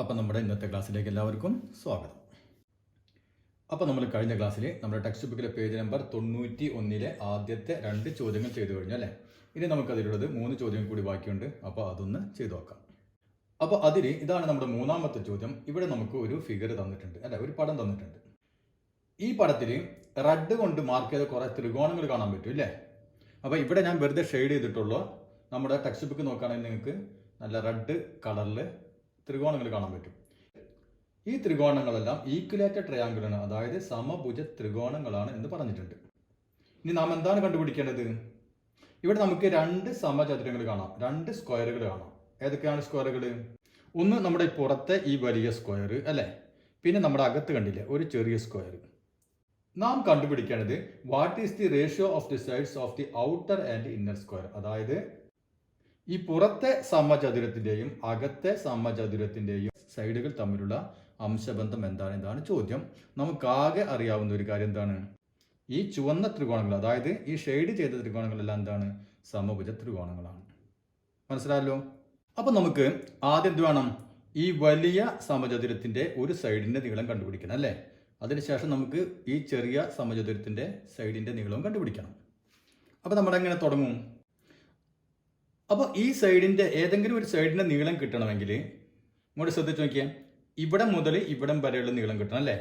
അപ്പോൾ നമ്മുടെ ഇന്നത്തെ ക്ലാസ്സിലേക്ക് എല്ലാവർക്കും സ്വാഗതം. അപ്പോൾ നമ്മൾ കഴിഞ്ഞ ക്ലാസ്സിൽ നമ്മുടെ ടെക്സ്റ്റ് ബുക്കിലെ പേജ് നമ്പർ 91 ആദ്യത്തെ 2 ചോദ്യങ്ങൾ ചെയ്തു കഴിഞ്ഞു അല്ലേ. ഇനി നമുക്കതിലുള്ളത് 3 ചോദ്യം കൂടി ബാക്കിയുണ്ട്. അപ്പോൾ അതൊന്ന് ചെയ്തു നോക്കാം. അപ്പോൾ അതിൽ ഇതാണ് നമ്മുടെ മൂന്നാമത്തെ ചോദ്യം. ഇവിടെ നമുക്ക് ഒരു ഫിഗർ തന്നിട്ടുണ്ട് അല്ലെ, ഒരു പടം തന്നിട്ടുണ്ട്. ഈ പടത്തിൽ റെഡ് കൊണ്ട് മാർക്ക് ചെയ്ത കുറേ ത്രികോണങ്ങൾ കാണാൻ പറ്റും അല്ലേ. അപ്പോൾ ഇവിടെ ഞാൻ വെറുതെ ഷെയ്ഡ് ചെയ്തിട്ടുള്ളൂ. നമ്മുടെ ടെക്സ്റ്റ് ബുക്ക് നോക്കുകയാണെങ്കിൽ നിങ്ങൾക്ക് നല്ല റെഡ് കളറിൽ ത്രികോണങ്ങൾ കാണാൻ പറ്റും. ഈ ത്രികോണങ്ങളെല്ലാം ഈക്വലേറ്റഡ് ട്രയാങ്കിൾ ആണ്, അതായത് സമഭുജ ത്രികോണങ്ങളാണ് എന്ന് പറഞ്ഞിട്ടുണ്ട്. ഇനി നാം എന്താണ് കണ്ടുപിടിക്കേണ്ടത്? ഇവിടെ നമുക്ക് 2 സമചതുരങ്ങൾ കാണാം, 2 സ്ക്വയറുകൾ കാണാം. ഏതൊക്കെയാണ് സ്ക്വയറുകൾ? ഒന്ന് നമ്മുടെ പുറത്തെ ഈ വലിയ സ്ക്വയർ അല്ലേ, പിന്നെ നമ്മുടെ അകത്ത് കണ്ടില്ലേ ഒരു ചെറിയ സ്ക്വയർ. നാം കണ്ടുപിടിക്കേണ്ടത് what is the ratio of the sides of the outer and inner square, അതായത് ഈ പുറത്തെ സമചതുരത്തിന്റെയും അകത്തെ സമചതുരത്തിന്റെയും സൈഡുകൾ തമ്മിലുള്ള അംശബന്ധം എന്താണ്? ഇതാണ് ചോദ്യം. നമുക്കാകെ അറിയാവുന്ന ഒരു കാര്യം എന്താണ്? ഈ ചുവന്ന ത്രികോണങ്ങൾ, അതായത് ഈ ഷെയ്ഡ് ചെയ്ത ത്രികോണങ്ങളെല്ലാം എന്താണ്? സമഭുജ ത്രികോണങ്ങളാണ്. മനസ്സിലായല്ലോ? അപ്പൊ നമുക്ക് ആദ്യം എന്ത് വേണം? ഈ വലിയ സമചതുരത്തിന്റെ ഒരു സൈഡിന്റെ നീളം കണ്ടുപിടിക്കണം അല്ലേ. അതിനുശേഷം നമുക്ക് ഈ ചെറിയ സമചതുരത്തിന്റെ സൈഡിന്റെ നീളവും കണ്ടുപിടിക്കണം. അപ്പൊ നമ്മൾ എങ്ങനെ തുടങ്ങും? അപ്പോൾ ഈ സൈഡിന്റെ ഏതെങ്കിലും ഒരു സൈഡിന്റെ നീളം കിട്ടണമെങ്കിൽ ഇങ്ങോട്ട് ശ്രദ്ധിച്ച് നോക്കിയാൽ ഇവിടെ മുതൽ ഇവിടം വരെയുള്ള നീളം കിട്ടണം അല്ലേ.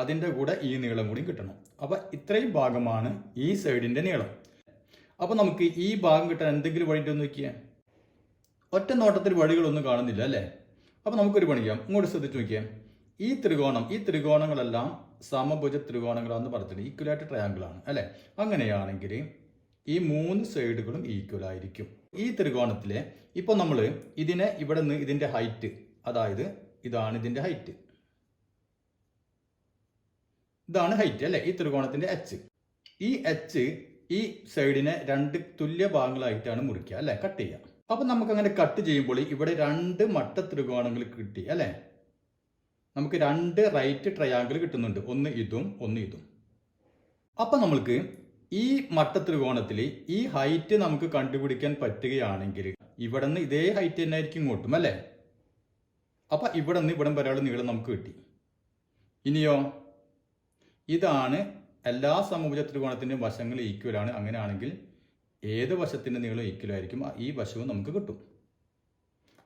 അതിൻ്റെ കൂടെ ഈ നീളം കൂടി കിട്ടണം. അപ്പോൾ ഇത്രയും ഭാഗമാണ് ഈ സൈഡിന്റെ നീളം. അപ്പോൾ നമുക്ക് ഈ ഭാഗം കിട്ടാൻ എന്തെങ്കിലും വഴി ഉണ്ടോ നോക്കിയാൽ ഒറ്റ നോട്ടത്തിൽ വഴികളൊന്നും കാണുന്നില്ല അല്ലേ. അപ്പോൾ നമുക്കൊരു പണി ചെയ്യാം. ഇങ്ങോട്ട് ശ്രദ്ധിച്ച് നോക്കിയാൽ ഈ ത്രികോണങ്ങളെല്ലാം സമഭുജ ത്രികോണങ്ങളാണെന്ന് പറഞ്ഞിട്ടുണ്ട്, ഈക്വലേറ്റഡ് ട്രയാങ്കിൾ ആണ് അല്ലേ. അങ്ങനെയാണെങ്കിൽ ഈ 3 സൈഡുകളും ഈക്വൽ ആയിരിക്കും. ഈ ത്രികോണത്തിലെ ഇപ്പോൾ നമ്മൾ ഇതിനെ ഇവിടെ നിന്ന് ഇതിന്റെ ഹൈറ്റ്, അതായത് ഇതാണ് ഇതിന്റെ ഹൈറ്റ്, ഇതാണ് ഹൈറ്റ് അല്ലെ. ഈ ത്രികോണത്തിന്റെ എച്ച്, ഈ എച്ച് ഈ സൈഡിനെ 2 തുല്യ ഭാഗങ്ങളായിട്ടാണ് മുറിക്കുക അല്ലെ, കട്ട് ചെയ്യുക. അപ്പൊ നമുക്ക് അങ്ങനെ കട്ട് ചെയ്യുമ്പോൾ ഇവിടെ 2 മട്ട ത്രികോണങ്ങൾ കിട്ടി അല്ലെ. നമുക്ക് 2 റൈറ്റ് ട്രയാങ്കിൾ കിട്ടുന്നുണ്ട്, ഒന്ന് ഇതും ഒന്ന് ഇതും. അപ്പൊ നമ്മൾക്ക് ഈ മട്ട ത്രികോണത്തിൽ ഈ ഹൈറ്റ് നമുക്ക് കണ്ടുപിടിക്കാൻ പറ്റുകയാണെങ്കിൽ ഇവിടെ നിന്ന് ഇതേ ഹൈറ്റ് തന്നെ ആയിരിക്കും ഇങ്ങോട്ടും അല്ലേ. അപ്പൊ ഇവിടെ നിന്ന് ഇവിടം വരെയുള്ള നീളം നമുക്ക് കിട്ടി. ഇനിയോ ഇതാണ് എല്ലാ സമഭുജ ത്രികോണത്തിൻ്റെയും വശങ്ങൾ ഈക്വൽ ആണ്. അങ്ങനെയാണെങ്കിൽ ഏത് വശത്തിൻ്റെ നീളം ഈക്വൽ ആയിരിക്കും, ഈ വശവും നമുക്ക് കിട്ടും.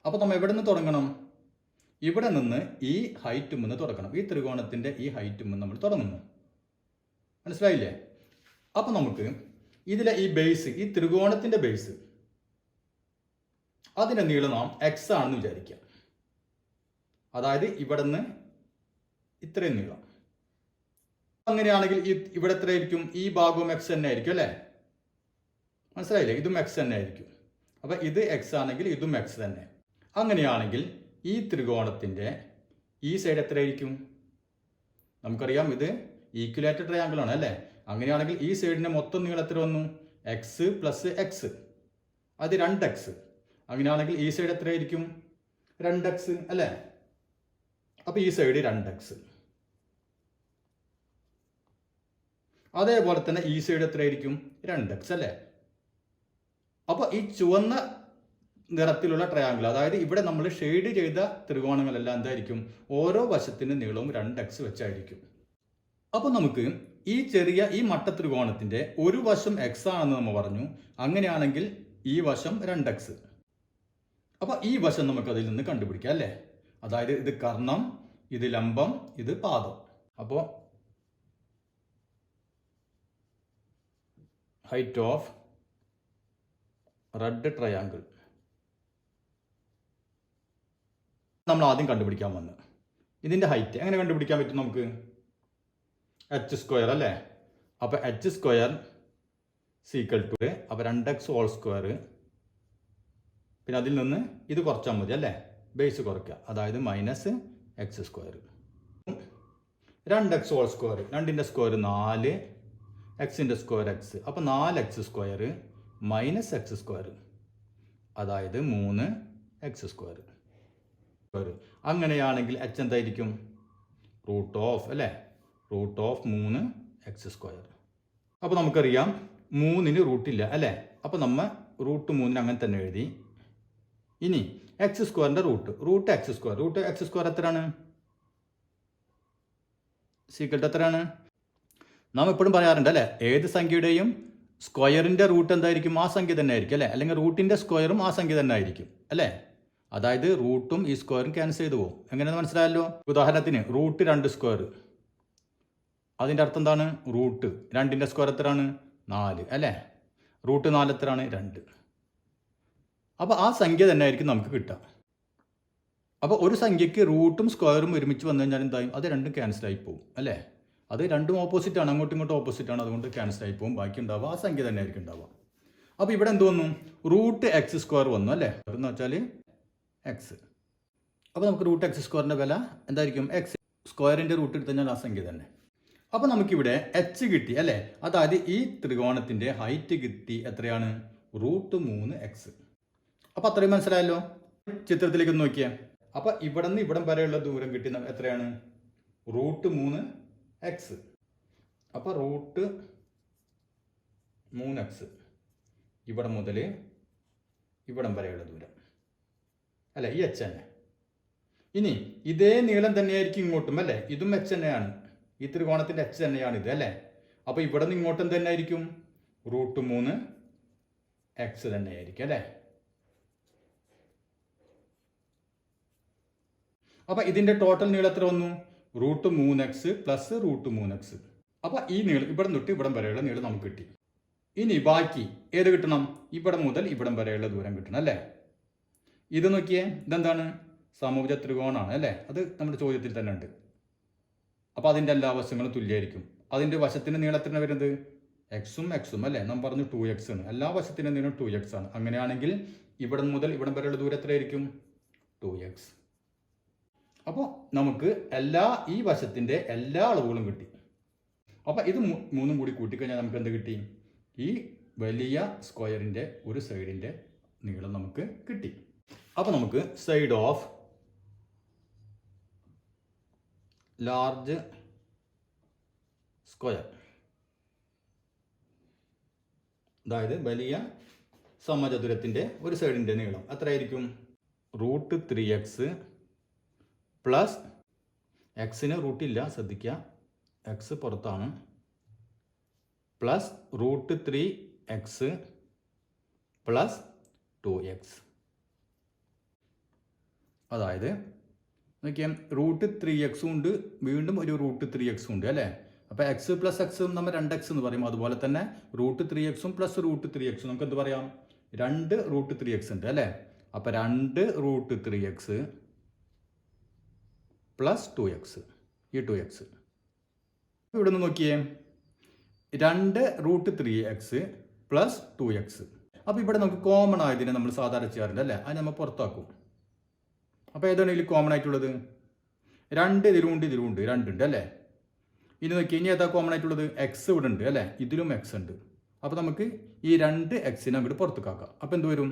അപ്പൊ നമ്മൾ എവിടെ നിന്ന് തുടങ്ങണം? ഇവിടെ നിന്ന് ഈ ഹൈറ്റും നിന്ന് തുടങ്ങണം. ഈ ത്രികോണത്തിന്റെ ഈ ഹൈറ്റും നമ്മൾ തുടങ്ങുന്നു. മനസ്സിലായില്ലേ? അപ്പൊ നമുക്ക് ഇതിലെ ഈ ബേസ്, ഈ ത്രികോണത്തിന്റെ ബേസ്, അതിന്റെ നീളം നാം എക്സ് ആണെന്ന് വിചാരിക്കാം. അതായത് ഇവിടെ നിന്ന് ഇത്രയും നീളം. അങ്ങനെയാണെങ്കിൽ ഇവിടെ എത്രയായിരിക്കും? ഈ ഭാഗവും എക്സ് തന്നെ ആയിരിക്കും അല്ലേ. മനസ്സിലായില്ലേ? ഇതും എക്സ് തന്നെ ആയിരിക്കും. അപ്പൊ ഇത് എക്സ് ആണെങ്കിൽ ഇതും എക്സ് തന്നെ. അങ്ങനെയാണെങ്കിൽ ഈ ത്രികോണത്തിന്റെ ഈ സൈഡ് എത്രയായിരിക്കും? നമുക്കറിയാം ഇത് ഈക്വലേറ്റഡ് ട്രയാങ്കിൾ ആണ് അല്ലേ. അങ്ങനെയാണെങ്കിൽ ഈ സൈഡിന്റെ മൊത്തം നീളം എത്ര വന്നു? എക്സ് പ്ലസ് എക്സ്, അത് 2x. അങ്ങനെയാണെങ്കിൽ ഈ സൈഡ് എത്രയായിരിക്കും? 2x അല്ലേ. അപ്പൊ ഈ സൈഡ് 2x. അതേപോലെ തന്നെ ഈ സൈഡ് എത്രയായിരിക്കും? 2x അല്ലേ. അപ്പൊ ഈ ചുവന്ന നിറത്തിലുള്ള ട്രയാങ്കിൾ, അതായത് ഇവിടെ നമ്മൾ ഷെയ്ഡ് ചെയ്ത ത്രികോണങ്ങളെല്ലാം എന്തായിരിക്കും? ഓരോ വശത്തിന്റെ നീളവും 2x വെച്ചായിരിക്കും. അപ്പൊ നമുക്ക് ഈ മട്ട ത്രികോണത്തിന്റെ ഒരു വശം എക്സ് ആണെന്ന് നമ്മൾ പറഞ്ഞു. അങ്ങനെയാണെങ്കിൽ ഈ വശം 2x. അപ്പൊ ഈ വശം നമുക്ക് അതിൽ നിന്ന് കണ്ടുപിടിക്കാം അല്ലേ. അതായത് ഇത് കർണം, ഇത് ലംബം, ഇത് പാദം. അപ്പോ ഹൈറ്റ് ഓഫ് റെഡ് ട്രയാങ്കിൾ നമ്മൾ ആദ്യം കണ്ടുപിടിക്കാൻ വന്നു. ഇതിന്റെ ഹൈറ്റ് എങ്ങനെ കണ്ടുപിടിക്കാൻ പറ്റും നമുക്ക്? എച്ച് സ്ക്വയർ അല്ലേ. അപ്പൊ എച്ച് സ്ക്വയർ സീക്വൽ ടു, അപ്പൊ 2x ഹോൾ സ്ക്വയർ, പിന്നെ അതിൽ നിന്ന് ഇത് കുറച്ചാൽ മതി അല്ലേ, ബേസ് കുറയ്ക്കുക, അതായത് minus x square. 2x whole square, 2ന്റെ സ്ക്വയർ 4, എക്സിന്റെ സ്ക്വയർ എക്സ്, അപ്പൊ 4x square minus x square, അതായത് 3x സ്ക്വയർ. അങ്ങനെയാണെങ്കിൽ എച്ച് എന്തായിരിക്കും? റൂട്ട് ഓഫ് അല്ലേ, റൂട്ട് ഓഫ് 3x സ്ക്വയർ. അപ്പോൾ നമുക്കറിയാം 3ന് റൂട്ടില്ല അല്ലേ. അപ്പോൾ നമ്മൾ റൂട്ട് 3 അങ്ങനെ തന്നെ എഴുതി. ഇനി എക്സ് സ്ക്വയറിൻ്റെ റൂട്ട് എക്സ് സ്ക്വയർ എത്രയാണ്? സീക്വൽ ടു എത്രയാണ്? നാം എപ്പോഴും പറയാറുണ്ട് അല്ലേ, ഏത് സംഖ്യയുടെയും സ്ക്വയറിൻ്റെ റൂട്ട് എന്തായിരിക്കും? ആ സംഖ്യ തന്നെ ആയിരിക്കും അല്ലേ, അല്ലെങ്കിൽ റൂട്ടിൻ്റെ സ്ക്വയറും ആ സംഖ്യ തന്നെ ആയിരിക്കും അല്ലേ. അതായത് റൂട്ടും ഈ സ്ക്വയറും ക്യാൻസൽ ചെയ്ത് പോകും. എങ്ങനെയെന്ന് മനസ്സിലായല്ലോ. ഉദാഹരണത്തിന് റൂട്ട് 2 സ്ക്വയർ, അതിൻ്റെ അർത്ഥം എന്താണ്? റൂട്ട് 2ൻ്റെ സ്ക്വയർ എത്രയാണ്? 4 അല്ലേ. റൂട്ട് 4 എത്രയാണ്? 2. അപ്പോൾ ആ സംഖ്യ തന്നെ ആയിരിക്കും നമുക്ക് കിട്ടുക. അപ്പോൾ ഒരു സംഖ്യയ്ക്ക് റൂട്ടും സ്ക്വയറും ഒരുമിച്ച് വന്നു കഴിഞ്ഞാൽ എന്തായും? അത് രണ്ടും ക്യാൻസലായി പോകും അല്ലേ. അത് രണ്ടും ഓപ്പോസിറ്റാണ്, അങ്ങോട്ടും ഇങ്ങോട്ടും ഓപ്പോസിറ്റാണ്, അതുകൊണ്ട് ക്യാൻസലായി പോകും. ബാക്കി ഉണ്ടാവുക ആ സംഖ്യ തന്നെ ആയിരിക്കും ഉണ്ടാവുക. അപ്പോൾ ഇവിടെ എന്ത് വന്നു? റൂട്ട് എക്സ് സ്ക്വയർ വന്നു അല്ലേ. എന്ന് വെച്ചാൽ എക്സ്. അപ്പോൾ നമുക്ക് റൂട്ട് എക്സ് സ്ക്വയറിൻ്റെ വില എന്തായിരിക്കും? എക്സ്. സ്ക്വയറിൻ്റെ റൂട്ട് എടുത്തു കഴിഞ്ഞാൽ ആ സംഖ്യ തന്നെ. അപ്പോൾ നമുക്കിവിടെ എച്ച് കിട്ടി അല്ലേ. അതായത് ഈ ത്രികോണത്തിൻ്റെ ഹൈറ്റ് കിട്ടി എത്രയാണ്? Root 3x. അപ്പോൾ അത്രയും മനസ്സിലായല്ലോ. ചിത്രത്തിലേക്ക് നോക്കിയാൽ അപ്പോൾ ഇവിടെ നിന്ന് ഇവിടം വരെയുള്ള ദൂരം കിട്ടി എത്രയാണ്? Root 3x. അപ്പോൾ റൂട്ട് 3x ഇവിടെ മുതൽ ഇവിടം വരെയുള്ള ദൂരം അല്ലേ, ഈ എച്ച് തന്നെ. ഇനി ഇതേ നീളം തന്നെയായിരിക്കും ഇങ്ങോട്ടും അല്ലേ, ഇതും എച്ച് തന്നെയാണ്, ഈ ത്രികോണത്തിൻ്റെ എച്ച് തന്നെയാണ് ഇത് അല്ലേ. അപ്പോൾ ഇവിടെ നിന്ന് ഇങ്ങോട്ടും തന്നെ ആയിരിക്കും റൂട്ട് 3x തന്നെയായിരിക്കും അല്ലേ. അപ്പോൾ ഇതിൻ്റെ ടോട്ടൽ നീളം എത്ര വന്നു? Root 3x plus root 3x. അപ്പോൾ ഈ നീളം ഇവിടെ തൊട്ട് ഇവിടം വരെയുള്ള നീളം നമുക്ക് കിട്ടി. ഇനി ബാക്കി ഏത് കിട്ടണം? ഇവിടം മുതൽ ഇവിടം വരെയുള്ള ദൂരം കിട്ടണം അല്ലേ. ഇത് നോക്കിയേ, ഇതെന്താണ്? സമഭുജ ത്രികോണമാണ് അല്ലേ. അത് നമ്മുടെ ചോദ്യത്തിൽ തന്നെ ഉണ്ട്. അപ്പോൾ അതിൻ്റെ എല്ലാ വശങ്ങളും തുല്യമായിരിക്കും. അതിൻ്റെ വശത്തിൻ്റെ നീളത്തിന് വരുന്നത് എക്സും അല്ലേ. നാം പറഞ്ഞു 2x ആണ്. എല്ലാ വശത്തിൻ്റെ നീളം 2x ആണ്. അങ്ങനെയാണെങ്കിൽ ഇവിടെ മുതൽ ഇവിടം വരെയുള്ള ദൂരം എത്രയായിരിക്കും? 2x. അപ്പോൾ നമുക്ക് ഈ വശത്തിൻ്റെ എല്ലാ അളവുകളും കിട്ടി. അപ്പോൾ ഇത് മൂന്നും കൂടി കൂട്ടിക്കഴിഞ്ഞാൽ നമുക്ക് എന്ത് കിട്ടി? ഈ വലിയ സ്ക്വയറിൻ്റെ ഒരു സൈഡിൻ്റെ നീളം നമുക്ക് കിട്ടി. അപ്പോൾ നമുക്ക് സൈഡ് ഓഫ് ലാർജ് സ്ക്വയർ, അതായത് വലിയ സമചതുരത്തിൻ്റെ ഒരു സൈഡിൻ്റെ നീളം എത്രയായിരിക്കും? റൂട്ട് 3x പ്ലസ് എക്സിന് റൂട്ടില്ല, ശ്രദ്ധിക്കുക, എക്സ് പുറത്താണ്, plus root 3x plus 2x. അതായത് നോക്കിയാൽ റൂട്ട് 3x ഉണ്ട്, വീണ്ടും ഒരു റൂട്ട് 3x ഉണ്ട് അല്ലേ. അപ്പോൾ എക്സ് പ്ലസ് എക്സും നമ്മൾ 2x എന്ന് പറയും. അതുപോലെ തന്നെ root 3x plus root 3x നമുക്ക് എന്ത് പറയാം? 2 റൂട്ട് 3x ഉണ്ട് അല്ലേ. അപ്പോൾ 2 റൂട്ട് 3x പ്ലസ് 2x, ഈ 2x. ഇവിടെ നിന്ന് നോക്കിയേ, 2 റൂട്ട് 3x പ്ലസ് 2x. അപ്പോൾ ഇവിടെ നമുക്ക് കോമൺ ആയതിനെ നമ്മൾ സാധാരണ ചെയ്യാറുണ്ട് അല്ലേ, അത് നമ്മൾ പുറത്താക്കും. അപ്പോൾ ഏതാണ് ഇതിൽ കോമൺ ആയിട്ടുള്ളത്? 2 ഇതിലുണ്ട് 2 ഉണ്ട് അല്ലേ. ഇനി നോക്കി, ഇനി ഏതാ കോമൺ ആയിട്ടുള്ളത്? എക്സ് ഇവിടെ ഉണ്ട് അല്ലേ, ഇതിലും എക്സ് ഉണ്ട്. അപ്പോൾ നമുക്ക് ഈ 2x അങ്ങോട്ട് പുറത്തേക്കാക്കാം. അപ്പോൾ എന്ത് വരും?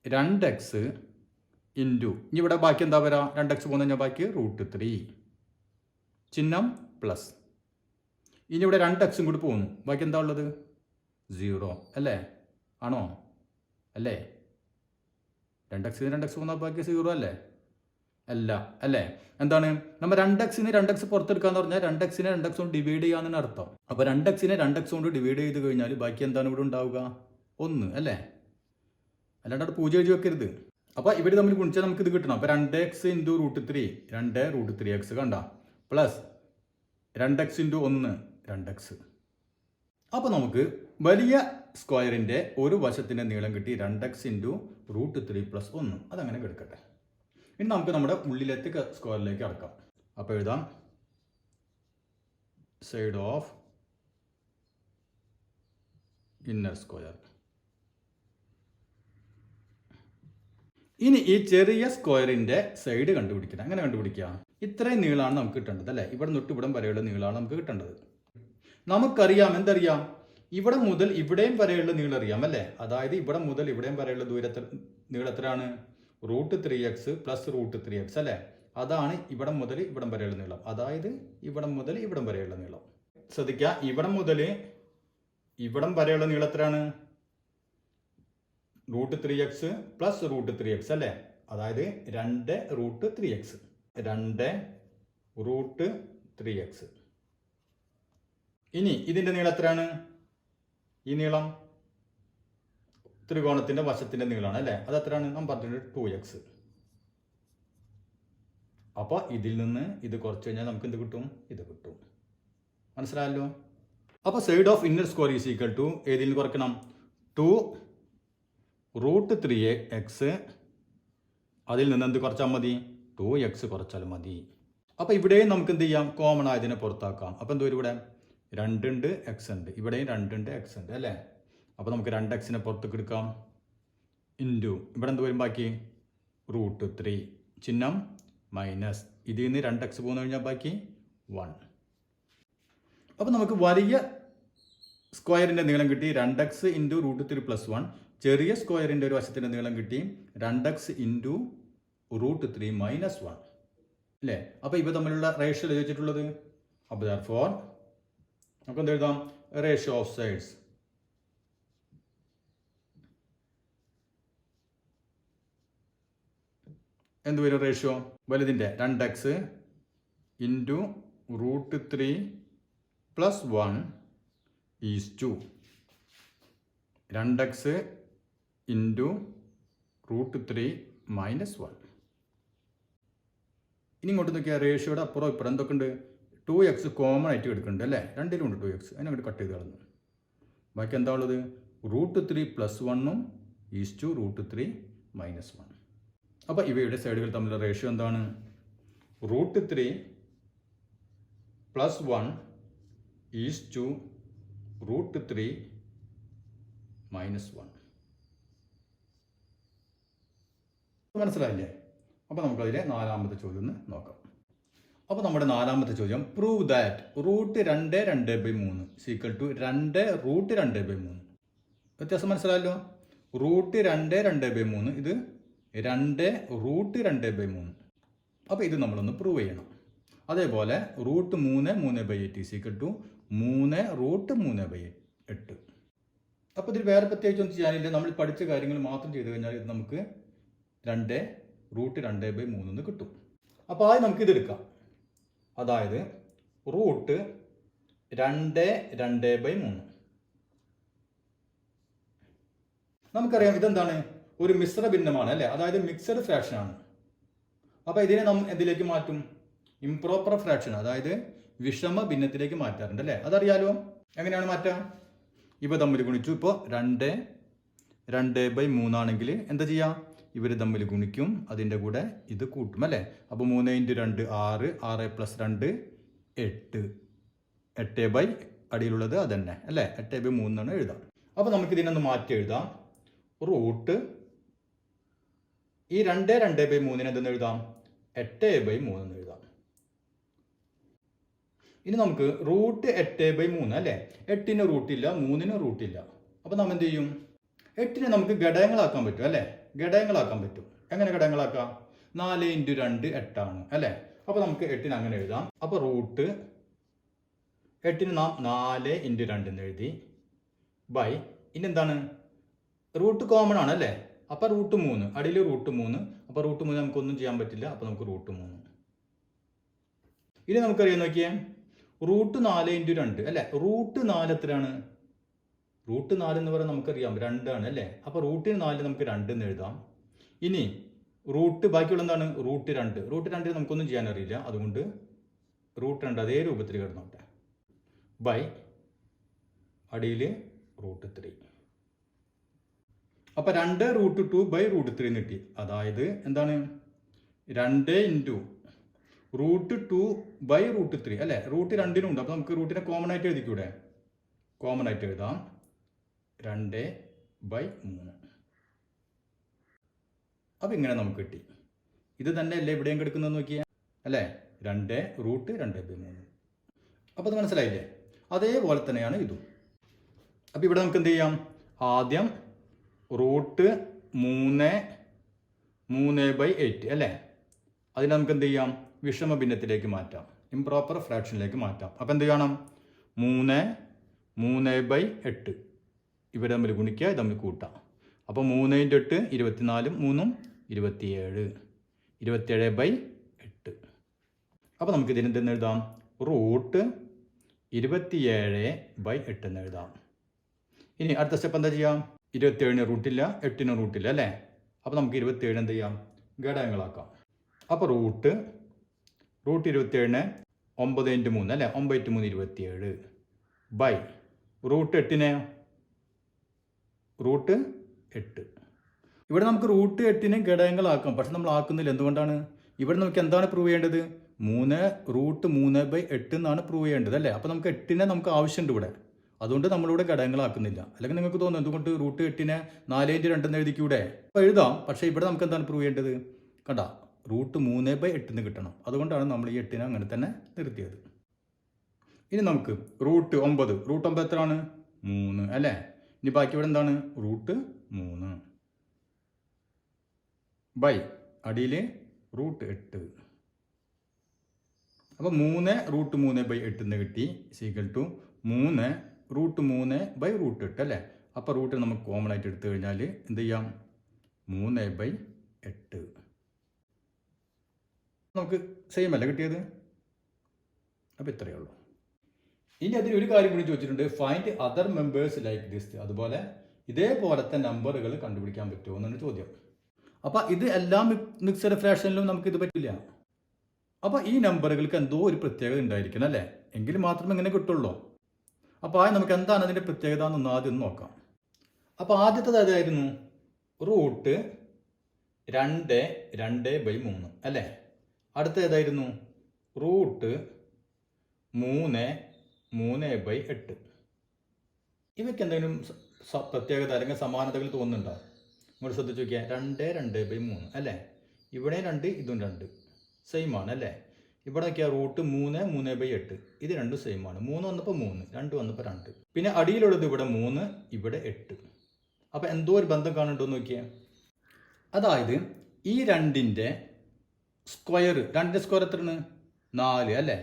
2x ഇൻറ്റു, ഇനി ഇവിടെ ബാക്കി എന്താ വരാ? 2x പോകുന്ന കഴിഞ്ഞാൽ ബാക്കി റൂട്ട് 3, ചിഹ്നം പ്ലസ്. ഇനി ഇവിടെ 2x കൂടി പോകുന്നു, ബാക്കി എന്താ ഉള്ളത്? 0 അല്ലേ. ആണോ? അല്ലേ. 2x പോകുന്ന ബാക്കി 0 അല്ലേ? അല്ല അല്ലേ. എന്താണ്? നമ്മൾ 2x പുറത്തെടുക്കാന്ന് പറഞ്ഞാൽ 2x 2x കൊണ്ട് ഡിവൈഡ് ചെയ്യാന്നാണ് അർത്ഥം. അപ്പോൾ 2x 2x കൊണ്ട് ഡിവൈഡ് ചെയ്ത് കഴിഞ്ഞാൽ ബാക്കി എന്താണ് ഇവിടെ ഉണ്ടാവുക? 1 അല്ലേ. അല്ലാണ്ട് അവിടെ 0 എഴുതി വെക്കരുത്. അപ്പോൾ ഇവർ തമ്മിൽ ഗുണിച്ചാൽ നമുക്ക് ഇത് കിട്ടണം. അപ്പോൾ 2x into root 3, 2 root 3x കണ്ട, പ്ലസ് 2x ഇൻറ്റു 1, 2x. അപ്പോൾ നമുക്ക് വലിയ സ്ക്വയറിൻ്റെ ഒരു വശത്തിൻ്റെ നീളം കിട്ടി 2x ഇൻറ്റു റൂട്ട് 3 പ്ലസ് 1. അതങ്ങനെ കിടക്കട്ടെ. ഇനി നമുക്ക് നമ്മുടെ ഉള്ളിലത്തെ സ്ക്വയറിലേക്ക് അടക്കാം. അപ്പോൾ എഴുതാം സൈഡ് ഓഫ് ഇന്നർ സ്ക്വയർ. ഇനി ഈ ചെറിയ സ്ക്വയറിൻ്റെ സൈഡ് കണ്ടുപിടിക്കണം. അങ്ങനെ കണ്ടുപിടിക്കുക. ഇത്രയും നീളമാണ് നമുക്ക് കിട്ടേണ്ടത് അല്ലേ. ഇവിടെ തൊട്ട് ഇവിടം വരെയുള്ള നീളമാണ് നമുക്ക് കിട്ടേണ്ടത്. നമുക്കറിയാം, എന്തറിയാം? ഇവിടെ മുതൽ ഇവിടെയും വരെയുള്ള നീളം അറിയാം അല്ലേ. അതായത് ഇവിടെ മുതൽ ഇവിടെയും വരെയുള്ള നീളം എത്രയാണ്? Root 3x plus root 3x അല്ലേ. അതാണ് ഇവിടെ മുതൽ ഇവിടം വരെയുള്ള നീളം. അതായത് ഇവിടം മുതൽ ഇവിടം വരെയുള്ള നീളം. ശ്രദ്ധിക്കുക, ഇവിടം മുതൽ ഇവിടം വരെയുള്ള നീളം എത്രയാണ്? Root 3x plus root 3x അല്ലേ. അതായത് 2√3x 2√3x. ഇനി ഇതിൻ്റെ നീളം എത്രയാണ്? ഈ നീളം ത്രികോണത്തിൻ്റെ വശത്തിൻ്റെ നീളമാണ് അല്ലേ? അത് എത്രയാണ്? നാം പറഞ്ഞിട്ടുണ്ട് 2x. അപ്പോൾ ഇതിൽ നിന്ന് ഇത് കുറച്ച് കഴിഞ്ഞാൽ നമുക്ക് എന്ത് കിട്ടും? ഇത് കിട്ടും. മനസ്സിലായല്ലോ? അപ്പോൾ side of inner square is equal to ഏതിൽ നിന്ന് കുറയ്ക്കണം? 2√3x. അതിൽ നിന്ന് എന്ത് കുറച്ചാൽ മതി? 2x കുറച്ചാൽ മതി. അപ്പോൾ ഇവിടെയും നമുക്ക് എന്ത് ചെയ്യാം? കോമൺ ആയതിനെ പുറത്താക്കാം. അപ്പോൾ എന്തോ ഇവിടെ 2 ഉണ്ട്, x ഉണ്ട്. ഇവിടെയും 2 ഉണ്ട്, x ഉണ്ട് അല്ലേ? അപ്പോൾ നമുക്ക് 2x പുറത്തേക്ക് എടുക്കാം. ഇൻറ്റു ഇവിടെ എന്ത് വരും ബാക്കി? √3 ചിഹ്നം മൈനസ്. ഇതിൽ നിന്ന് 2x പോകുന്ന കഴിഞ്ഞാൽ ബാക്കി 1. അപ്പോൾ നമുക്ക് വലിയ സ്ക്വയറിൻ്റെ നീളം കിട്ടി 2x ഇൻറ്റു √3 + 1. ചെറിയ സ്ക്വയറിൻ്റെ ഒരു വശത്തിൻ്റെ നീളം കിട്ടി 2x ഇൻറ്റു √3 - 1 അല്ലേ? അപ്പോൾ ഇവ തമ്മിലുള്ള റേഷ്യോ ചോദിച്ചിട്ടുള്ളത്. അപ്പോൾ therefore നമുക്ക് എന്ത് എഴുതാം? റേഷ്യോ ഓഫ് സൈഡ്സ് എന്ത് വരും? റേഷ്യോ വലുതിൻ്റെ 2x into √3 + 1 is to 2x into √3 - 1. ഇനി ഇങ്ങോട്ട് നോക്കിയാൽ റേഷ്യോയുടെ അപ്പുറം ഇപ്പുറം എന്തൊക്കെ ഉണ്ട്? 2x കോമൺ ആയിട്ട് എടുക്കുന്നുണ്ട് അല്ലേ? രണ്ടിലും ഉണ്ട് 2x. അതിനെ അങ്ങോട്ട് കട്ട് ചെയ്ത് കളഞ്ഞു. ബാക്കി എന്താ ഉള്ളത്? √3 + 1 ഈസ് ടു √3 - 1. അപ്പോൾ ഇവയുടെ സൈഡുകൾ തമ്മിലുള്ള റേഷ്യോ എന്താണ്? √3 + 1 ഈസ് ടു √3 - 1. മനസ്സിലായില്ലേ? അപ്പോൾ നമുക്കതിലെ നാലാമത്തെ ചോദ്യം ഒന്ന് നോക്കാം. അപ്പോൾ നമ്മുടെ നാലാമത്തെ ചോദ്യം പ്രൂവ് ദാറ്റ് √2√3 2√2/3. വ്യത്യാസം മനസ്സിലായല്ലോ? √2√3 ഇത് 2√2/3. അപ്പോൾ ഇത് നമ്മളൊന്ന് പ്രൂവ് ചെയ്യണം. അതേപോലെ √3/3/8 3√3/8. അപ്പോൾ ഇതിൽ വേറെ പ്രത്യേകിച്ചൊന്നും ചെയ്യാനില്ല. നമ്മൾ പഠിച്ച കാര്യങ്ങൾ മാത്രം ചെയ്ത് കഴിഞ്ഞാൽ ഇത് നമുക്ക് 2√2/3 കിട്ടും. അപ്പോൾ ആദ്യം നമുക്കിത് എടുക്കാം. അതായത് √2/3. നമുക്കറിയാം ഇതെന്താണ്? ഒരു മിശ്ര ഭിന്നമാണ് അല്ലേ? അതായത് മിക്സഡ് ഫ്രാക്ഷൻ ആണ്. അപ്പോൾ ഇതിനെ നാം എന്തിലേക്ക് മാറ്റും? ഇംപ്രോപ്പർ ഫ്രാക്ഷൻ, അതായത് വിഷമ ഭിന്നത്തിലേക്ക് മാറ്റാറുണ്ട് അല്ലേ? അതറിയാലോ. എങ്ങനെയാണ് മാറ്റാം? ഇവ തമ്മിൽ ഗുണിച്ചു. ഇപ്പോൾ 2/3 ആണെങ്കിൽ എന്താ ചെയ്യുക? ഇവർ തമ്മിൽ ഗുണിക്കും, അതിൻ്റെ കൂടെ ഇത് കൂട്ടും അല്ലേ? അപ്പോൾ 3 × 2 6, 6 + 2 8. 8/ അടിയിലുള്ളത് അത് തന്നെ അല്ലേ? 8/3 എന്നാണ് എഴുതാം. അപ്പോൾ നമുക്ക് ഇതിനൊന്ന് മാറ്റി എഴുതാം. റൂട്ട് ഈ 2/3 എന്തെന്ന് എഴുതാം? 8/3 എന്ന് എഴുതാം. ഇനി നമുക്ക് √8/3 അല്ലേ? 8ന് റൂട്ടില്ല, 3ന് റൂട്ടില്ല. അപ്പോൾ നമ്മൾ എന്ത് ചെയ്യും? 8നെ നമുക്ക് ഘടകങ്ങളാക്കാൻ പറ്റും അല്ലേ? ഘടകങ്ങളാക്കാൻ പറ്റും. എങ്ങനെ ഘടകങ്ങളാക്കാം? 4 × 2 8 ആണ് അല്ലേ? അപ്പോൾ നമുക്ക് 8ന് അങ്ങനെ എഴുതാം. അപ്പോൾ √8ന് നാം 4 × 2 എന്ന് എഴുതി. ബൈ ഇനി എന്താണ്? റൂട്ട് കോമൺ ആണ് അല്ലേ? അപ്പോൾ √3 അടിയിൽ √3. അപ്പോൾ √3 നമുക്കൊന്നും ചെയ്യാൻ പറ്റില്ല. അപ്പോൾ നമുക്ക് √3. ഇനി നമുക്കറിയാം, നോക്കിയേ, √4 × 2 അല്ലേ? √4 എത്രയാണ്? √4 എന്ന് പറയുന്നത് നമുക്കറിയാം 2 ആണ് അല്ലേ? അപ്പോൾ √4 നമുക്ക് 2 എന്ന് എഴുതാം. ഇനി റൂട്ട് ബാക്കിയുള്ള എന്താണ്? √2. √2 നമുക്കൊന്നും ചെയ്യാൻ അറിയില്ല, അതുകൊണ്ട് √2 അതേ രൂപത്തിൽ കിടന്നോട്ടെ. ബൈ അടിയിൽ √3. അപ്പോൾ 2√2/√3 എന്ന് കിട്ടി. അതായത് എന്താണ്? 2 × √2/√3 അല്ലേ? √2 ഉണ്ട്. അപ്പോൾ നമുക്ക് റൂട്ടിനെ കോമൺ ആയിട്ട് എഴുതിക്കൂടെ? കോമൺ ആയിട്ട് എഴുതാം. 2/3. അപ്പോൾ ഇങ്ങനെ നമുക്ക് കിട്ടി. ഇത് തന്നെ അല്ലേ ഇവിടെയും കിടക്കുന്നത് നോക്കിയാൽ അല്ലേ? 2√2/3. അപ്പോൾ അത് മനസ്സിലായില്ലേ? അതേപോലെ തന്നെയാണ് ഇതും. അപ്പോൾ ഇവിടെ നമുക്ക് എന്ത് ചെയ്യാം? ആദ്യം √3/8 അല്ലേ? അതിനെ നമുക്ക് എന്ത് ചെയ്യാം? വിഷമ ഭിന്നത്തിലേക്ക് മാറ്റാം, ഇംപ്രോപ്പർ ഫ്രാക്ഷനിലേക്ക് മാറ്റാം. അപ്പോൾ എന്ത് ചെയ്യണം? 3/8 ഇവർ തമ്മിൽ ഗുണിക്കുക, ഇത് തമ്മിൽ കൂട്ടാം. അപ്പോൾ 3 × 8 24, 3 27. 27/8. അപ്പോൾ നമുക്ക് ഇതിന് എന്തെന്ന് എഴുതാം? റൂട്ട് 27/8 എന്ന് എഴുതാം. ഇനി അടുത്ത സ്റ്റെപ്പ് എന്താ ചെയ്യാം? 27 റൂട്ടില്ല, 8 റൂട്ടില്ല അല്ലേ? അപ്പോൾ നമുക്ക് 27 എന്ത് ചെയ്യാം? ഘടകങ്ങളാക്കാം. അപ്പോൾ റൂട്ട് 27 9 × 3 അല്ലേ? 9 × 3 27 ബൈ റൂട്ട് 8 റൂട്ട് 8. ഇവിടെ നമുക്ക് റൂട്ട് 8 ഘടകങ്ങളാക്കാം, പക്ഷെ നമ്മൾ ആക്കുന്നില്ല. എന്തുകൊണ്ടാണ്? ഇവിടെ നമുക്ക് എന്താണ് പ്രൂവ് ചെയ്യേണ്ടത്? റൂട്ട് 3/8 എന്നാണ് പ്രൂവ് ചെയ്യേണ്ടത് അല്ലേ? അപ്പോൾ നമുക്ക് 8 നമുക്ക് ആവശ്യമുണ്ട് ഇവിടെ. അതുകൊണ്ട് നമ്മളിവിടെ ഘടകങ്ങളാക്കുന്നില്ല. അല്ലെങ്കിൽ നിങ്ങൾക്ക് തോന്നുന്നു എന്തുകൊണ്ട് റൂട്ട് 8 4 × 2 എന്ന് എഴുതിക്കൂടെ? അപ്പോൾ എഴുതാം, പക്ഷേ ഇവിടെ നമുക്ക് എന്താണ് പ്രൂവ് ചെയ്യേണ്ടത്? കണ്ട, റൂട്ട് 3/8 എന്ന് കിട്ടണം. അതുകൊണ്ടാണ് നമ്മൾ ഈ 8 അങ്ങനെ തന്നെ നിർത്തിയത്. ഇനി നമുക്ക് റൂട്ട് 9 എത്രയാണ്? 3 അല്ലേ? ഇനി ബാക്കി ഇവിടെ എന്താണ്? റൂട്ട് 3 ബൈ അടിയിൽ റൂട്ട് 8. അപ്പോൾ 3 റൂട്ട് 3/8 എന്ന് കിട്ടി. സീക്വൽ ടു 3 റൂട്ട് 3/8 അല്ലേ? അപ്പോൾ റൂട്ട് നമുക്ക് കോമൺ ആയിട്ട് എടുത്തു കഴിഞ്ഞാൽ എന്ത് ചെയ്യാം? 3/8. നമുക്ക് സെയിം അല്ല കിട്ടിയത്? അപ്പോൾ ഇത്രയേ ഉള്ളൂ. ഇനി അതിൽ ഒരു കാര്യം കൂടി ചോദിച്ചിട്ടുണ്ട്, find other members like this. അതുപോലെ ഇതേപോലത്തെ നമ്പറുകൾ കണ്ടുപിടിക്കാൻ പറ്റുമോ എന്നാണ് ചോദ്യം. അപ്പോൾ ഇത് എല്ലാ മിക്സഡ് ഫ്രാക്ഷനിലും നമുക്കിത് പറ്റില്ല. അപ്പോൾ ഈ നമ്പറുകൾക്ക് എന്തോ ഒരു പ്രത്യേകത ഉണ്ടായിരിക്കണം അല്ലേ? എങ്കിൽ മാത്രമേ ഇങ്ങനെ കിട്ടുള്ളൂ. അപ്പോൾ നമുക്ക് എന്താണ് അതിൻ്റെ പ്രത്യേകത എന്നൊന്ന് ആദ്യം നോക്കാം. അപ്പോൾ ആദ്യത്തേത് ഏതായിരുന്നു? റൂട്ട് 2/3 അല്ലേ? അടുത്ത ഏതായിരുന്നു? റൂട്ട് 3/8. ഇവയ്ക്ക് എന്തെങ്കിലും പ്രത്യേകത അല്ലെങ്കിൽ സമാനതകൾ തോന്നുന്നുണ്ടോ? നിങ്ങൾ ശ്രദ്ധിച്ച് നോക്കിയാൽ 2/3 അല്ലേ? ഇവിടെ 2, ഇതും 2 സെയിം ആണ് അല്ലേ? ഇവിടെ നോക്കിയാൽ റൂട്ട് 3/8 ഇത് രണ്ടും സെയിം ആണ്. 3 വന്നപ്പോൾ 3, 2 വന്നപ്പോൾ 2. പിന്നെ അടിയിലുള്ളത് ഇവിടെ 3, ഇവിടെ 8. അപ്പോൾ എന്തോ ഒരു ബന്ധം കാണുന്നുണ്ടോ നോക്കിയാൽ. അതായത് ഈ 2ൻ്റെ സ്ക്വയർ, 2ൻ്റെ സ്ക്വയർ എത്രയാണ്? 4 അല്ലേ?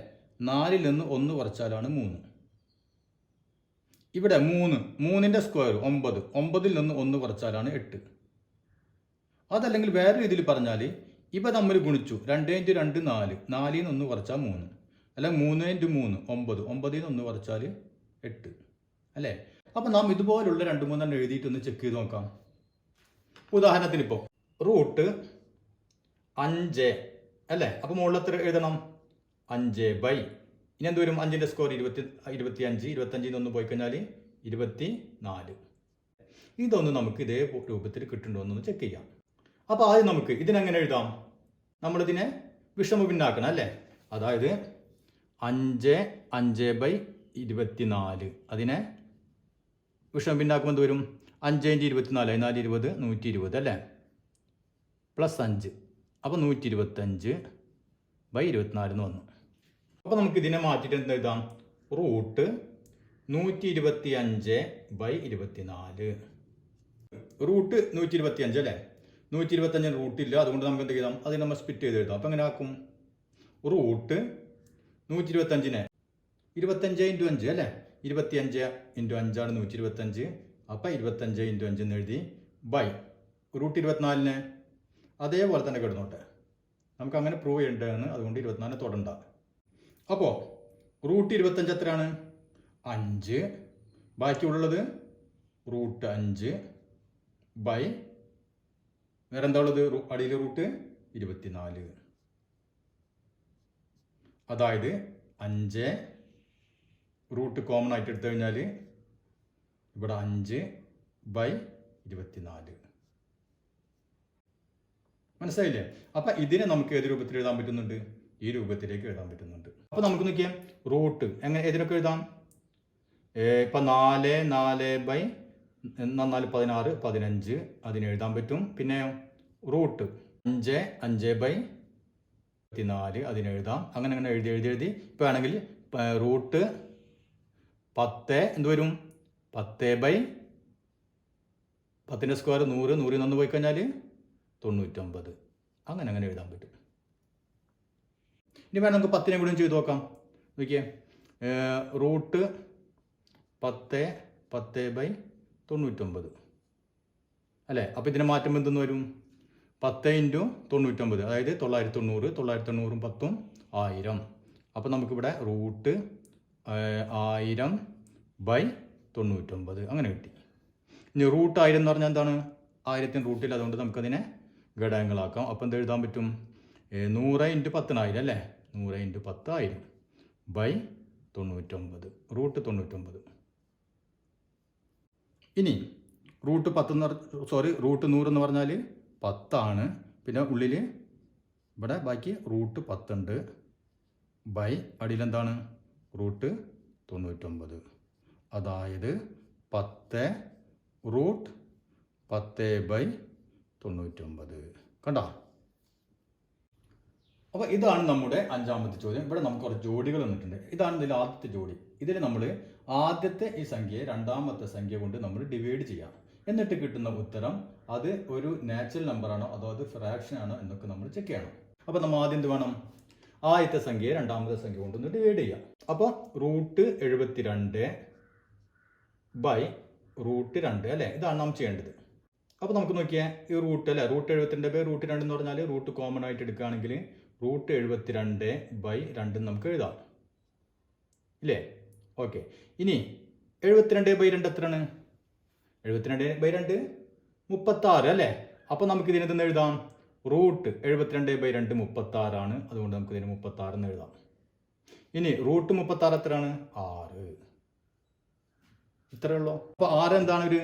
4ൽ നിന്ന് 1 കുറച്ചാലാണ് 3. ഇവിടെ 3ൻ്റെ സ്ക്വയർ 9, 9ൽ നിന്ന് 1 കുറച്ചാലാണ് 8. അതല്ലെങ്കിൽ വേറെ രീതിയിൽ പറഞ്ഞാൽ ഇവ തമ്മിൽ ഗുണിച്ചു. 2 × 2 4, 4ൽ നിന്ന് 1 കുറച്ചാൽ 3, അല്ലെങ്കിൽ 3 × 3 9, 9ൽ നിന്ന് 1 കുറച്ചാൽ 8 അല്ലേ? അപ്പോൾ നാം ഇതുപോലുള്ള 2-3 എഴുതിയിട്ടൊന്ന് ചെക്ക് ചെയ്ത് നോക്കാം. ഉദാഹരണത്തിന് ഇപ്പോൾ റൂട്ട് 5 അല്ലേ? അപ്പോൾ മുകളിൽ എത്ര എഴുതണം? 5/. ഇനി എന്ത് വരും? 5ൻ്റെ സ്കോർ 25, 25ൽ നിന്ന് പോയി കഴിഞ്ഞാൽ 24. ഇതൊന്ന് നമുക്ക് ഇതേ രൂപത്തിൽ കിട്ടുന്നുണ്ടോ എന്നൊന്ന് ചെക്ക് ചെയ്യാം. അപ്പോൾ ആദ്യം നമുക്ക് ഇതിനെങ്ങനെ എഴുതാം? നമ്മളിതിനെ വിഷമ ഭിന്നാക്കണം അല്ലേ? അതായത് 5/24 അതിനെ വിഷമ ഭിന്നാക്കുമ്പോൾ എന്ത് വരും? 5 × 24 4 20 120 അല്ലേ? പ്ലസ് 5 അപ്പോൾ 125/24 എന്ന് വന്നു. അപ്പോൾ നമുക്ക് ഇതിനെ മാറ്റിയിട്ട് എന്ത് എഴുതാം? റൂട്ട് 125/24. റൂട്ട് 125 അല്ലേ? 125 റൂട്ടില്ല, അതുകൊണ്ട് നമുക്ക് എന്ത് ചെയ്താം? അതിന് നമ്മൾ സ്പ്ലിറ്റ് ചെയ്ത് എഴുതാം. അപ്പോൾ എങ്ങനെ ആക്കും? റൂട്ട് 125 25 × 5 അല്ലേ? 25 × 5 ആണ് 125. അപ്പോൾ 25 × 5 എന്ന് എഴുതി ബൈ റൂട്ട് 24 അതേപോലെ തന്നെ കിടന്നോട്ടെ. നമുക്ക് അങ്ങനെ പ്രൂവ് ചെയ്യേണ്ടതാണ്, അതുകൊണ്ട് 24 തൊടണ്ട. അപ്പോൾ റൂട്ട് 25 എത്രയാണ്? 5. ബാക്കിയുള്ളത് റൂട്ട് 5 ബൈ വേറെ എന്താ ഉള്ളത്? അടിയിൽ റൂട്ട് 24. അതായത് 5 റൂട്ട് കോമൺ ആയിട്ട് എടുത്തു കഴിഞ്ഞാൽ ഇവിടെ 5/24. മനസ്സിലായില്ലേ? അപ്പം ഇതിനെ നമുക്ക് ഏത് രൂപത്തിൽ എഴുതാൻ പറ്റുന്നുണ്ട്? ഈ രൂപത്തിലേക്ക് എഴുതാൻ പറ്റുന്നുണ്ട്. അപ്പോൾ നമുക്ക് നോക്കിയാൽ റൂട്ട് എങ്ങനെ ഏതിനൊക്കെ എഴുതാം? ഇപ്പം 4 16 15 അതിന് എഴുതാൻ പറ്റും. പിന്നെ റൂട്ട് 5 5/24 അതിന് എഴുതാം. അങ്ങനെ എഴുതി ഇപ്പോൾ ആണെങ്കിൽ റൂട്ട് 10 എന്ത് വരും? 10/10ൻ്റെ സ്ക്വയർ 100, 100ൽ നിന്ന് പോയി കഴിഞ്ഞാൽ 99. അങ്ങനെ എഴുതാൻ പറ്റും. ഇനി വേണം നമുക്ക് 10നെ കൂടി ചെയ്ത് നോക്കാം. നോക്കിയേ, റൂട്ട് 10/99 അല്ലേ? അപ്പോൾ ഇതിനെ മാറ്റുമ്പോൾ എന്തെന്ന് വരും? 10 × 99, അതായത് 990, 990 10 1000. അപ്പോൾ നമുക്കിവിടെ റൂട്ട് 1000/99 അങ്ങനെ കിട്ടി. ഇനി റൂട്ട് 1000 എന്ന് പറഞ്ഞാൽ എന്താണ്? 1000 റൂട്ടിൽ, അതുകൊണ്ട് നമുക്കതിനെ ഘടകങ്ങളാക്കാം. അപ്പോൾ എന്ത് എഴുതാൻ പറ്റും? 100 × 10,000 അല്ലേ? 100 × 10,000/99, റൂട്ട് 99. ഇനി റൂട്ട് 100 എന്ന് പറഞ്ഞാൽ 10 ആണ്. പിന്നെ ഉള്ളിൽ ഇവിടെ ബാക്കി റൂട്ട് 10 ഉണ്ട്. അടിയിലെന്താണ്? റൂട്ട് 99. അതായത് 10 റൂട്ട് 10/99. കണ്ടോ? അപ്പോൾ ഇതാണ് നമ്മുടെ 5ാമത്തെ ചോദ്യം. ഇവിടെ നമുക്ക് കുറച്ച് ജോഡികൾ വന്നിട്ടുണ്ട്. ഇതാണ് ഇതിൽ ആദ്യത്തെ ജോഡി. ഇതിൽ നമ്മൾ ആദ്യത്തെ ഈ സംഖ്യയെ 2ാമത്തെ സംഖ്യ കൊണ്ട് നമ്മൾ ഡിവൈഡ് ചെയ്യാം. എന്നിട്ട് കിട്ടുന്ന ഉത്തരം അത് ഒരു നാച്ചുറൽ നമ്പർ ആണോ അതോ അത് ഫ്രാക്ഷൻ ആണോ എന്നൊക്കെ നമ്മൾ ചെക്ക് ചെയ്യണം. അപ്പോൾ നമ്മൾ ആദ്യം എന്ത് വേണം? ആദ്യത്തെ സംഖ്യയെ 2ാമത്തെ സംഖ്യ കൊണ്ടൊന്ന് ഡിവൈഡ് ചെയ്യാം. അപ്പോൾ റൂട്ട് 72/√2 അല്ലേ? ഇതാണ് നാം ചെയ്യേണ്ടത്. അപ്പോൾ നമുക്ക് നോക്കിയാൽ ഈ റൂട്ട് അല്ലേ, റൂട്ട് 72/√2 എന്ന് പറഞ്ഞാൽ റൂട്ട് കോമൺ ആയിട്ട് എടുക്കുകയാണെങ്കിൽ റൂട്ട് 72/2 നമുക്ക് എഴുതാം ഇല്ലേ? ഓക്കെ. ഇനി 72/2 എത്രയാണ്? 72/2 36 അല്ലേ? അപ്പോൾ നമുക്ക് ഇതിനെന്തെന്ന് എഴുതാം? റൂട്ട് 72/2 36 ആണ്. അതുകൊണ്ട് നമുക്ക് ഇതിന് 36 എന്ന് എഴുതാം. ഇനി റൂട്ട് 36 എത്രയാണ്? 6. ഇത്രയേ ഉള്ളൂ. അപ്പോൾ 6 എന്താണ്? ഒരു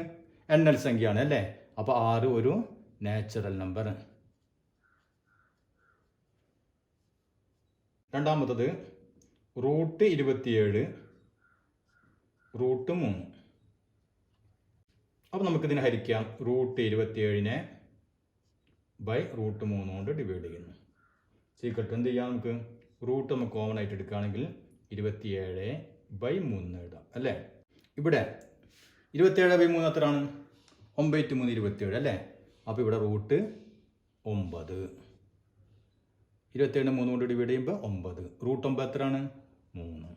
എണ്ണൽ സംഖ്യയാണ് അല്ലേ? അപ്പോൾ 6 ഒരു നാച്ചുറൽ നമ്പർ. രണ്ടാമത്തത് റൂട്ട് 27/√3. അപ്പോൾ നമുക്കിതിനെ ഹരിക്കാം. റൂട്ട് 27നെ √3 കൊണ്ട് ഡിവൈഡ് ചെയ്യുന്നു. സീക്രട്ട് എന്ത് ചെയ്യാം? നമുക്ക് റൂട്ട് നമുക്ക് കോമൺ ആയിട്ട് എടുക്കുകയാണെങ്കിൽ 27/3 എഴുതാം അല്ലേ? ഇവിടെ 27/3 എത്രയാണ്? 9×3 27 അല്ലേ? അപ്പോൾ ഇവിടെ റൂട്ട് 9. 27 3 കൊണ്ട് ഡിവൈഡ് ചെയ്യുമ്പോൾ 9. റൂട്ട് 9 എത്രയാണ്? 3.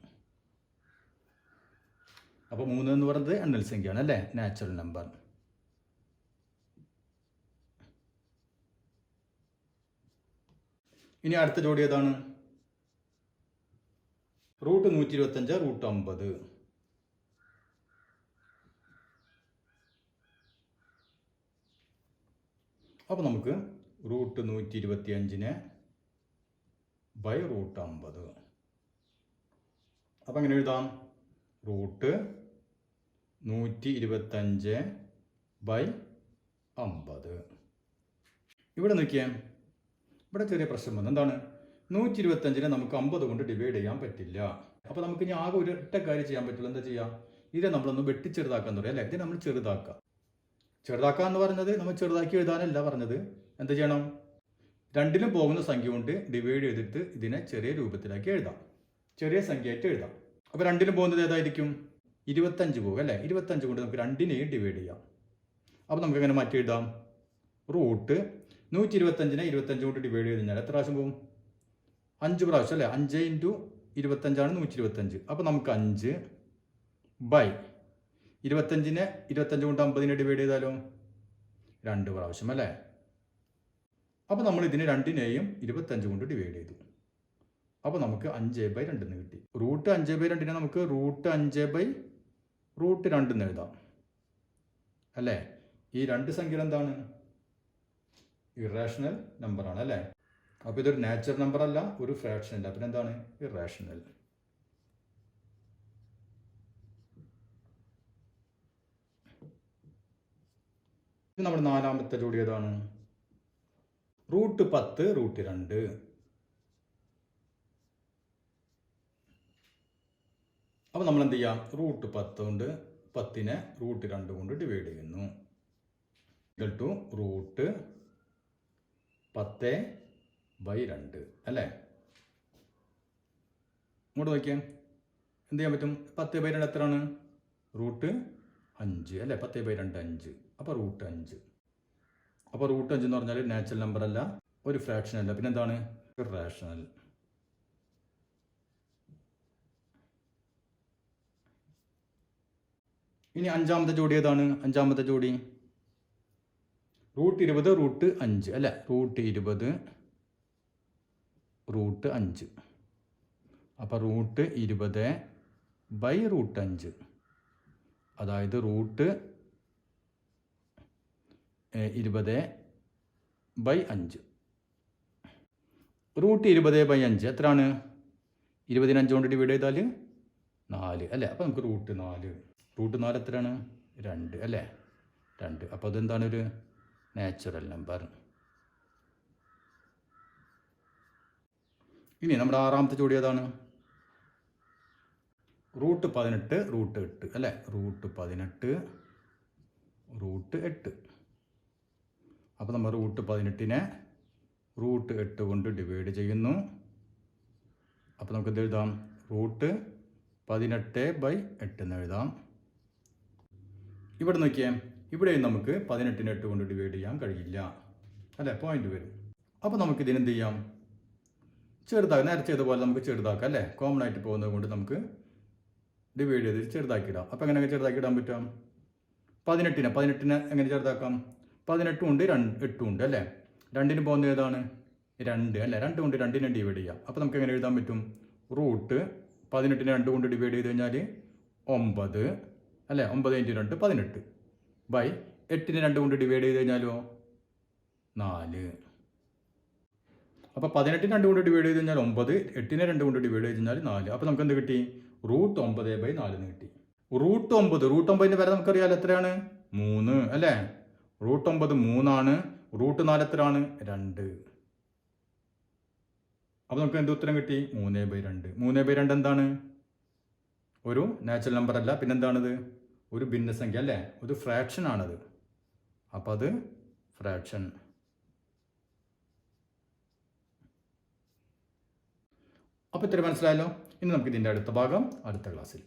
അപ്പോൾ 3 എന്ന് പറയുന്നത് എണ്ണൽ സംഖ്യയാണ് അല്ലേ? Natural number. ഇനി അടുത്ത ജോഡി ഏതാണ്? റൂട്ട് 125/50. അപ്പോൾ നമുക്ക് റൂട്ട് 125നെ √50. അപ്പം എങ്ങനെ എഴുതാം? റൂട്ട് 125/50. ഇവിടെ നോക്കിയാൽ ഇവിടെ ചെറിയ പ്രശ്നം വന്നു. എന്താണ്? 125നെ നമുക്ക് 50 കൊണ്ട് ഡിവൈഡ് ചെയ്യാൻ പറ്റില്ല. അപ്പോൾ നമുക്ക് ഇനി ആകെ ഒരൊറ്റ കാര്യം ചെയ്യാൻ പറ്റുള്ളൂ. എന്താ ചെയ്യുക? ഇതിനെ നമ്മളൊന്ന് വെട്ടിച്ചെറുതാക്കാൻ തുടങ്ങി അല്ലേ? ഇതിനെ നമ്മൾ ചെറുതാക്കുക. ചെറുതാക്കുക എന്ന് പറഞ്ഞത് നമ്മൾ ചെറുതാക്കി എഴുതാനല്ല പറഞ്ഞത്. എന്ത് ചെയ്യണം? രണ്ടിലും പോകുന്ന സംഖ്യ കൊണ്ട് ഡിവൈഡ് ചെയ്തിട്ട് ഇതിനെ ചെറിയ രൂപത്തിലാക്കി എഴുതാം. ചെറിയ സംഖ്യയായിട്ട് എഴുതാം. അപ്പോൾ രണ്ടിലും പോകുന്നത് ഏതായിരിക്കും? 25 പോകും അല്ലേ? 25 കൊണ്ട് നമുക്ക് രണ്ടിനെയും ഡിവൈഡ് ചെയ്യാം. അപ്പോൾ നമുക്ക് എങ്ങനെ മാറ്റി എഴുതാം? റൂട്ട് 125നെ 25 കൊണ്ട് ഡിവൈഡ് ചെയ്ത് കഴിഞ്ഞാൽ എത്ര പ്രാവശ്യം പോകും? 5 പ്രാവശ്യം അല്ലേ? 5 × 25 ആണ് 125. അപ്പോൾ നമുക്ക് 5/25നെ 25 കൊണ്ട് 50നെ ഡിവൈഡ് ചെയ്താലോ? 2 പ്രാവശ്യം അല്ലേ? അപ്പോൾ നമ്മൾ ഇതിനെ രണ്ടിനെയും 25 കൊണ്ട് ഡിവൈഡ് ചെയ്തു. അപ്പോൾ നമുക്ക് 5/2 എന്ന് കിട്ടി. റൂട്ട് 5/2നെ നമുക്ക് റൂട്ട് 5/√2 എന്ന് എഴുതാം അല്ലേ? ഈ രണ്ട് സംഖ്യകൾ എന്താണ്? ഇറേഷണൽ നമ്പറാണ് അല്ലേ? അപ്പോൾ ഇതൊരു നാച്ചുറൽ നമ്പർ അല്ല, ഒരു ഫ്രാക്ഷൻ അല്ല, പിന്നെ എന്താണ്? ഇറേഷണൽ. ഇത് നമ്മുടെ 4ാമത്തെ ജോഡി ഏതാണ്? റൂട്ട് 10/√2. അപ്പോൾ നമ്മൾ എന്ത് ചെയ്യാം? റൂട്ട് 10 കൊണ്ട് 10നെ √2 കൊണ്ട് ഡിവൈഡ് ചെയ്യുന്നു. = റൂട്ട് 10/2 അല്ലേ? ഇങ്ങോട്ട് നോക്കിയാൽ എന്ത് ചെയ്യാൻ പറ്റും? 10/2 എത്രയാണ്? റൂട്ട് 5 അല്ലേ? 10/2 5. അപ്പോൾ റൂട്ട് 5. അപ്പോൾ റൂട്ട് 5 എന്ന് പറഞ്ഞാൽ നാച്ചുറൽ നമ്പർ അല്ല, ഒരു ഫ്രാക്ഷൻ അല്ല, പിന്നെ എന്താണ്? ഇറേഷണൽ. ഇനി 5ാമത്തെ ജോഡി ഏതാണ്? 5ാമത്തെ ജോഡി റൂട്ട് 20 റൂട്ട് 5 അല്ലേ, റൂട്ട് 20 റൂട്ട് 5. അപ്പോൾ റൂട്ട് 20 ബൈ റൂട്ട് 5, അതായത് റൂട്ട് 20 ബൈ 5. റൂട്ട് 20 ബൈ 5 എത്രയാണ്? 20 5 കൊണ്ട് ഡിവൈഡ് ചെയ്താൽ 4 അല്ലേ. അപ്പോൾ നമുക്ക് റൂട്ട് 4. റൂട്ട് 4 എത്രയാണ്? 2 അല്ലേ, 2. അപ്പോൾ അതെന്താണ്? ഒരു നാച്ചുറൽ നമ്പർ. ഇനി നമ്മുടെ ആറാമത്തെ ചോദ്യം ഏതാണ്? റൂട്ട് 18 റൂട്ട് 8 അല്ലേ, റൂട്ട് 18 റൂട്ട് 8. അപ്പോൾ നമ്മൾ റൂട്ട് 18നെ റൂട്ട് 8 കൊണ്ട് ഡിവൈഡ് ചെയ്യുന്നു. അപ്പോൾ നമുക്ക് എന്ത് എഴുതാം? റൂട്ട് 18 ബൈ 8 എന്ന് എഴുതാം. ഇവിടെ നോക്കിയേ, ഇവിടെ നമുക്ക് 18നെ 8 കൊണ്ട് ഡിവൈഡ് ചെയ്യാൻ കഴിയില്ല അല്ലേ, പോയിന്റ് വരും. അപ്പോൾ നമുക്ക് ഇതിനെന്ത് ചെയ്യാം? ചെറുതാക്കാം. നേരത്തെ ചെയ്തപോലെ നമുക്ക് ചെറുതാക്കാം അല്ലേ, കോമൺ ആയിട്ട് പോകുന്നത് കൊണ്ട് നമുക്ക് ഡിവൈഡ് ചെയ്ത് ചെറുതാക്കിയിടാം. അപ്പോൾ എങ്ങനെ ചെറുതാക്കിയിടാൻ പറ്റാം? 18നെ എങ്ങനെ ചെറുതാക്കാം? 18 ഉണ്ട് 8 ഉണ്ട് അല്ലേ, 2ന് പോകുന്നത് ഏതാണ്? 2 അല്ലേ, 2 കൊണ്ട് 2നെ ഡിവൈഡ് ചെയ്യാം. അപ്പോൾ നമുക്ക് എങ്ങനെ എഴുതാൻ പറ്റും? റൂട്ട് 18നെ 2 കൊണ്ട് ഡിവൈഡ് ചെയ്ത് കഴിഞ്ഞാൽ 9 അല്ലേ, 9 × 2 18 ബൈ 8നെ 2 കൊണ്ട് ഡിവൈഡ് ചെയ്ത് കഴിഞ്ഞാലോ 4. അപ്പോൾ 18നെ 2 കൊണ്ട് ഡിവൈഡ് ചെയ്ത് കഴിഞ്ഞാൽ 9, 8നെ 2 കൊണ്ട് ഡിവൈഡ് ചെയ്ത് കഴിഞ്ഞാൽ 4. അപ്പോൾ നമുക്ക് എന്ത് കിട്ടി? റൂട്ട് 9 ബൈ 4 എന്ന് കിട്ടി. റൂട്ട് 9ൻ്റെ വില നമുക്കറിയാമല്ലോ എത്രയാണ്? 3 അല്ലേ. റൂട്ട് 9 3 റൂട്ട് 4 എത്രയാണ്? 2. അപ്പോൾ നമുക്ക് എന്ത് ഉത്തരം കിട്ടി? 3 ബൈ 2. 3 ബൈ 2 എന്താണ്? ഒരു നാച്ചുറൽ നമ്പർ അല്ല, പിന്നെന്താണിത്? ഒരു ഭിന്നസംഖ്യ അല്ലേ, ഒരു ഫ്രാക്ഷൻ ആണത്. അപ്പോൾ അത് ഫ്രാക്ഷൻ. അപ്പോൾ ഇത്ര മനസ്സിലായല്ലോ. ഇനി നമുക്ക് ഇതിൻ്റെ അടുത്ത ഭാഗം അടുത്ത ക്ലാസ്സിൽ